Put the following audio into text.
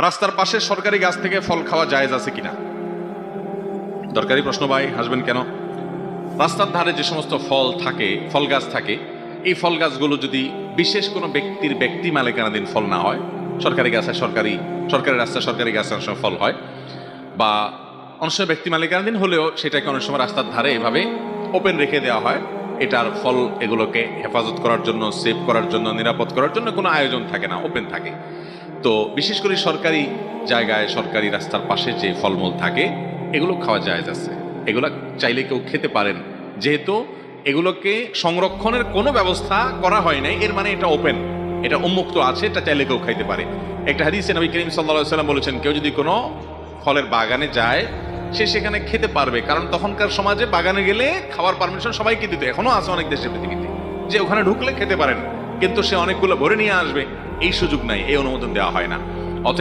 রাস্তার পাশে সরকারি গাছ থেকে ফল খাওয়া জায়েজ আছে কিনা? দরকারি প্রশ্ন ভাই, হাসবেন কেন? রাস্তার ধারে যে সমস্ত ফল থাকে, ফল গাছ থাকে, এই ফল গাছগুলো যদি বিশেষ কোনো ব্যক্তির ব্যক্তি মালিকানাধীন ফল না হয়, সরকারি গাছে সরকারি রাস্তায় সরকারি গাছে অনেক সময় ফল হয়, বা অনেক সময় ব্যক্তি মালিকানাধীন হলেও সেটাকে অনেক সময় রাস্তার ধারে এভাবে ওপেন রেখে দেওয়া হয়, এটার ফল এগুলোকে হেফাজত করার জন্য, সেভ করার জন্য, নিরাপদ করার জন্য কোনো আয়োজন থাকে না, ওপেন থাকে। তো বিশেষ করে সরকারি জায়গায়, সরকারি রাস্তার পাশে যে ফলমূল থাকে এগুলো খাওয়া জায়েজ আছে, এগুলো চাইলে কেউ খেতে পারেন। যেহেতু এগুলোকে সংরক্ষণের কোনো ব্যবস্থা করা হয় নাই, এর মানে এটা ওপেন, এটা উন্মুক্ত আছে, এটা চাইলে কেউ খাইতে পারে। একটা হাদিসে নবী করিম সাল্লাল্লাহু আলাইহি ওয়াসাল্লাম বলেছেন, কেউ যদি কোনো ফলের বাগানে যায় সে সেখানে খেতে পারবে, কারণ তখনকার সমাজে বাগানে গেলে খাওয়ার পারমিশন সবাইকে দিত, এখনো আছে অনেক দেশে পৃথিবীতে, যে ওখানে ঢুকলে খেতে পারেন, কিন্তু সে অনেকগুলো ভরে নিয়ে আসবে এই সুযোগ নাই, এই অনুমোদন দেওয়া হয় না।